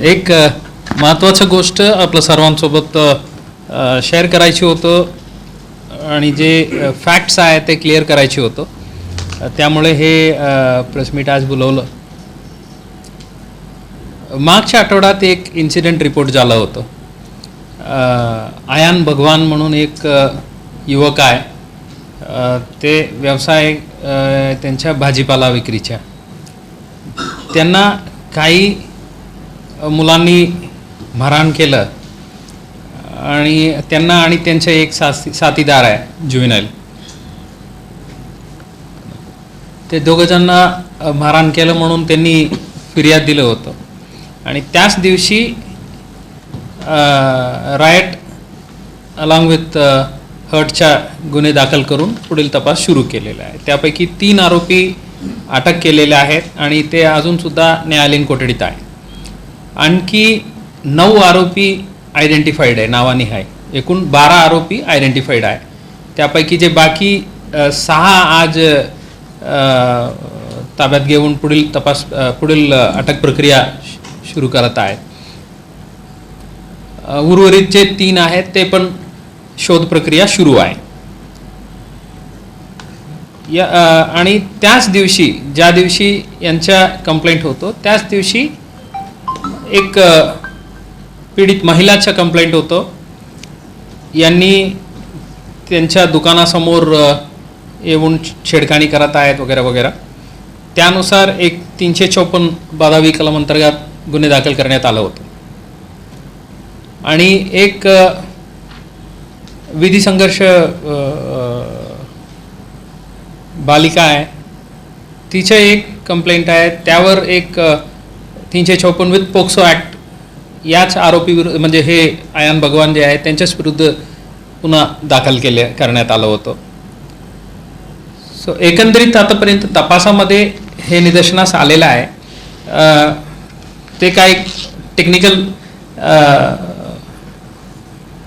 एक महत्त्वाची गोष्ट आपल्या सर्वांसोबत शेअर करायची होतं आणि जे फॅक्ट्स आहे ते क्लिअर करायचे होतं, त्यामुळे हे प्रेस मीट आज बोलवलं. मागच्या आठवड्यात एक इन्सिडेंट रिपोर्ट झालं होतं. आयान भगवान म्हणून एक युवक आहे, ते व्यवसाय त्यांच्या भाजीपाला विक्रीच्या. त्यांना काही मुलांनी मारहाण केलं आणि त्यांना आणि त्यांचे एक साथीदार आहे ज्युव्हेनाइल, ते दोघंजणांना मारहाण केलं म्हणून त्यांनी फिर्याद दिलं होतं. आणि त्याच दिवशी रायट अलॉंग विथ हर्टच्या गुन्हे दाखल करून पुढील तपास सुरू केलेला आहे. त्यापैकी 3 आरोपी अटक केलेले आहेत आणि ते अजूनसुद्धा न्यायालयीन कोठडीत आहे. आणखी 9 आरोपी आयडेंटिफाईड आहे, नावाने आहे. एकूण 12 आरोपी आयडेंटिफाईड आहे. त्यापैकी जे बाकी 6 आज ताब्यात घेऊन पुढील अटक प्रक्रिया सुरू करत आहेत. उर्वरित जे 3 आहेत ते पण शोध प्रक्रिया सुरू आहे. आणि त्याच दिवशी, ज्या दिवशी यांच्या कंप्लेंट होतो त्याच दिवशी एक पीडित महिलाचा कंप्लेंट होतो. यांनी त्यांच्या दुकानासमोर येऊन छेडखानी करत आहेत वगैरे वगैरे. त्यानुसार एक 354 बाधावी कलम अंतर्गत गुन्हे दाखल करण्यात आलं होतं. आणि एक विधी संघर्ष बालिका आहे, तिचं एक कंप्लेंट आहे. त्यावर एक 354 विथ पोक्सो ॲक्ट याच आरोपी विरुद्ध, म्हणजे हे आयान भगवान जे आहे त्यांच्याच विरुद्ध पुन्हा दाखल करण्यात आलं होतं. सो एकंदरीत आतापर्यंत तपासामध्ये हे निदर्शनास आलेलं आहे. ते काय टेक्निकल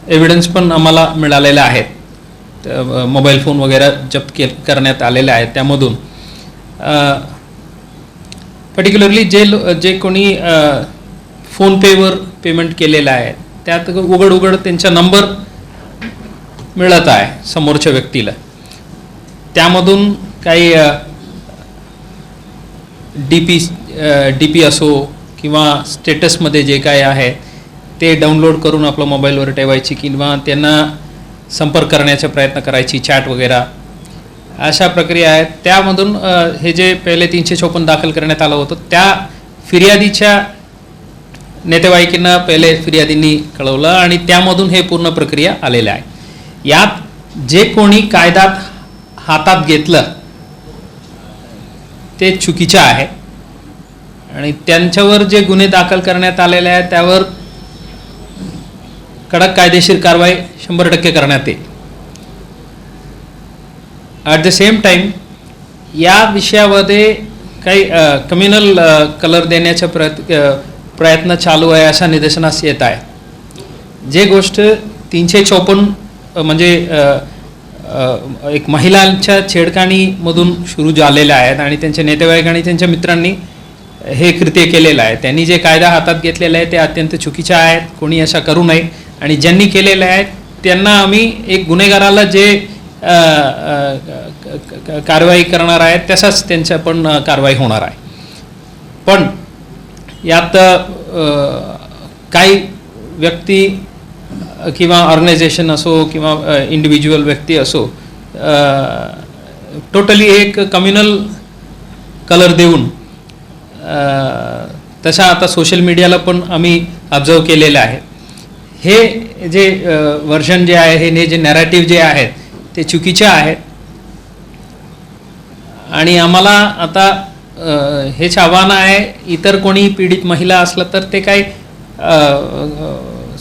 एव्हिडन्स पण आम्हाला मिळालेले आहेत. मोबाईल फोन वगैरे जप्त करण्यात आलेले आहेत. त्यामधून पर्टिक्युलरली जे कोणी फोनपेवर पेमेंट केलेलं आहे त्यात उघड त्यांचा नंबर मिळत आहे समोरच्या व्यक्तीला. त्यामधून काही डी पी असो किंवा स्टेटसमध्ये जे काय आहे ते डाउनलोड करून आपल्या मोबाईलवर ठेवायची किंवा त्यांना संपर्क करण्याचा प्रयत्न करायची, चॅट वगैरे अशा प्रक्रिया आहेत. त्यामधून हे जे पहिले 354 दाखल करण्यात आलं होतं त्या फिर्यादीच्या नातेवाईकांना पहिले फिर्यादींनी कळवलं आणि त्यामधून हे पूर्ण प्रक्रिया आलेलं आहे. यात जे कोणी कायदा हातात घेतलं ते चुकीचं आहे आणि त्यांच्यावर जे गुन्हे दाखल करण्यात आलेले आहेत त्यावर कडक कायदेशीर कारवाई 100% करण्यात येईल. ॲट द सेम टाईम या विषयामध्ये काही कम्युनल कलर देण्याचा प्रयत्न चालू आहे अशा निदर्शनास येत आहे. जे गोष्ट 354 म्हणजे एक महिलांच्या छेडखानीमधून सुरू झालेल्या आहेत आणि त्यांच्या नातेवाईक आणि त्यांच्या मित्रांनी हे कृत्य केलेलं आहे. त्यांनी जे कायदा हातात घेतलेला आहे ते अत्यंत चुकीचे आहेत. कोणी अशा करू नये आणि ज्यांनी केलेलं आहे त्यांना आम्ही एक गुन्हेगाराला जे कारवाई करणार आहेत तसाच त्यांच्या पण कारवाई होणार आहे. पण यात काही व्यक्ती किंवा ऑर्गनायझेशन असो किंवा इंडिव्हिज्युअल व्यक्ती असो टोटली एक कम्युनल कलर देऊन तशा आता सोशल मीडियाला पण आम्ही ऑब्झर्व केलेलं आहे. हे जे व्हर्जन जे आहे, हे जे नॅरेटिव्ह जे आहेत ते चुकीचे आहेत आणि आम्हाला आता हेच आव्हान आहे, इतर कोणी पीडित महिला असलं तर ते काही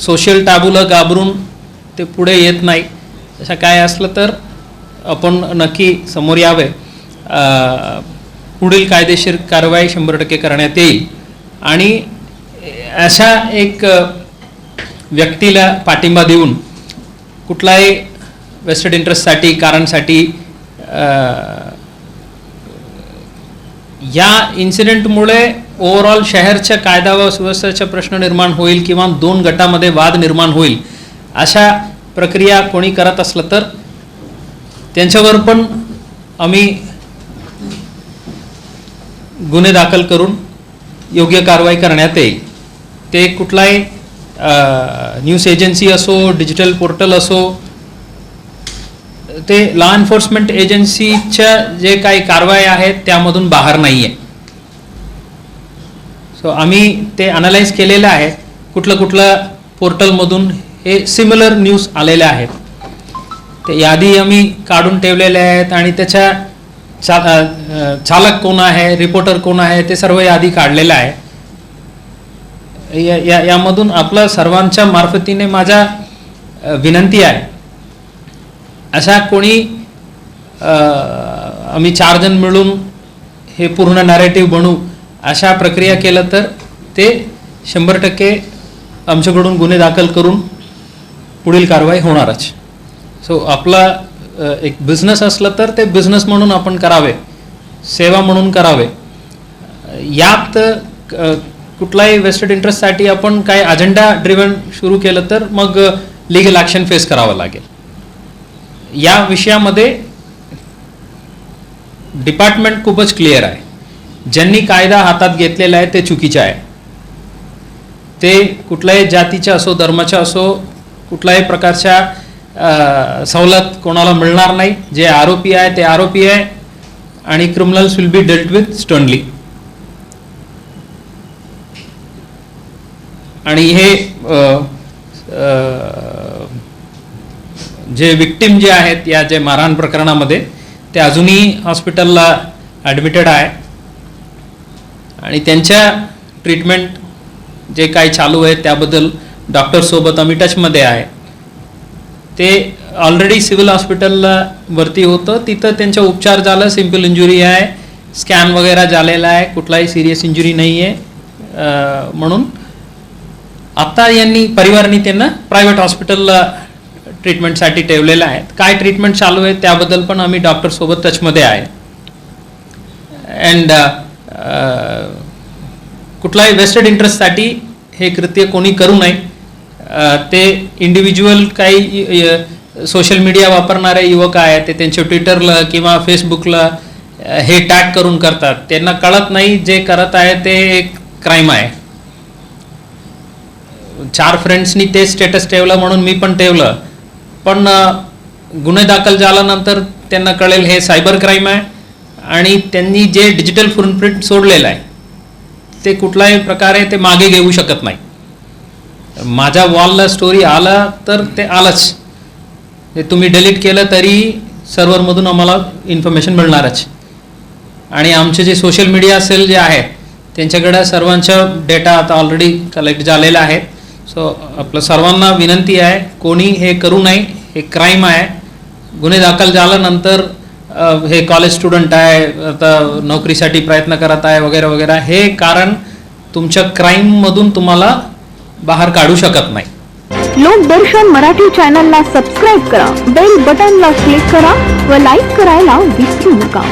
सोशल टाबूला घाबरून ते पुढे येत नाही. असं काय असलं तर आपण नक्की समोर यावे. पुढील कायदेशीर कारवाई 100% करण्यात येईल आणि अशा एक व्यक्तीला पाठिंबा देऊन कुठलाही वेस्टेड इंटरेस्टसाठी कारणसाठी या इन्सिडेंटमुळे ओव्हरऑल शहरच्या कायदा व सुव्यवस्थेचा प्रश्न निर्माण होईल किंवा दोन गटामध्ये वाद निर्माण होईल अशा प्रक्रिया कोणी करत असलं तर त्यांच्यावर पण आम्ही गुन्हे दाखल करून योग्य कारवाई करण्यात येईल. ते कुठलाही न्यूज एजन्सी असो, डिजिटल पोर्टल असो, ते लॉ एन्फोर्समेंट एजन्सीच्या जे काही कारवाई आहेत त्यामधून बाहेर नाही आहे. सो आम्ही ते अनालाइज केलेलं आहे. कुठलं पोर्टलमधून हे सिमिलर न्यूज आलेल्या आहेत. ते यादी आम्ही काढून ठेवलेले आहेत आणि त्याच्या चालक कोण आहे, रिपोर्टर कोण आहे, ते सर्व यादी काढलेलं आहे. यामधून आपलं सर्वांच्या मार्फतीने माझा विनंती आहे, अशा कोणी आम्ही 4 जण मिळून हे पूर्ण नॅरेटिव्ह बनवू अशा प्रक्रिया केलं तर ते 100% आमच्याकडून गुन्हे दाखल करून पुढील कारवाई होणारच. सो आपला एक बिझनेस असलं तर ते बिझनेस म्हणून आपण करावे, सेवा म्हणून करावे. यात कुठलाही वेस्टेड इंटरेस्टसाठी आपण काही अजेंडा ड्रिव्हन सुरू केलं तर मग लिगल ॲक्शन फेस करावं लागेल. या विषयामध्ये डिपार्टमेंट खूपच क्लिअर आहे. ज्यांनी कायदा हातात घेतलेला आहे ते चुकीचे आहे. ते कुठल्याही जातीच्या असो, धर्माच्या असो, कुठल्याही प्रकारच्या सवलत कोणाला मिळणार नाही. जे आरोपी आहे ते आरोपी आहे आणि criminals will be dealt with sternly. आणि हे जे विक्टिम जे आहेत या जे मारहाण प्रकरणामध्ये ते अजूनही हॉस्पिटलला ॲडमिटेड आहे आणि त्यांच्या ट्रीटमेंट जे काही चालू आहे त्याबद्दल डॉक्टरसोबत आम्ही टचमध्ये आहे. ते ऑलरेडी सिव्हिल हॉस्पिटलला भरती होतं, तिथं त्यांचा उपचार झाला. सिम्पल इंजुरी आहे, स्कॅन वगैरे झालेला आहे, कुठलाही सिरियस इंजुरी नाही आहे. म्हणून आता यांनी परिवाराने त्यांना प्रायव्हेट हॉस्पिटलला ट्रीटमेंटसाठी ठेवलेलं आहे. काय ट्रीटमेंट चालू आहे त्याबद्दल पण आम्ही डॉक्टरसोबत टचमध्ये आहे. अँड कुठलाही वेस्टेड इंटरेस्टसाठी हे कृत्य कोणी करू नये. ते इंडिव्हिज्युअल काही सोशल मीडिया वापरणारे युवक आहेत ते त्यांच्या ट्विटरला किंवा फेसबुकला हे टॅग करून करतात. त्यांना कळत नाही जे करत आहे ते एक क्राईम आहे. 4 फ्रेंड्सनी ते स्टेटस ठेवलं म्हणून मी पण ठेवलं, पण गुन्हे दाखल झाल्यानंतर त्यांना कळेल हे सायबर क्राईम आहे आणि त्यांनी जे डिजिटल फुटप्रिंट सोडलेलं आहे ते कुठल्याही प्रकारे ते मागे घेऊ शकत नाही. माझ्या वॉलला स्टोरी आला तर ते आलंच. ते तुम्ही डिलीट केलं तरी सर्व्हरमधून आम्हाला इन्फॉर्मेशन मिळणारच. आणि आमचे जे सोशल मीडिया सेल जे आहे त्यांच्याकडे सर्वांचा डेटा आता ऑलरेडी कलेक्ट झालेला आहे. सो आपलं सर्वांना विनंती आहे, कोणी हे करू नये. हे क्राईम आहे. गुन्हे दाखल झाल्यानंतर हे कॉलेज स्टुडंट आहे, आता नोकरीसाठी प्रयत्न करत आहे वगैरे वगैरे, हे कारण तुमच्या क्राईममधून तुम्हाला बाहेर काढू शकत नाही. लोकदर्शन मराठी चॅनलला सबस्क्राईब करा, बेल बटनला क्लिक करा व लाईक करायला विसरू नका.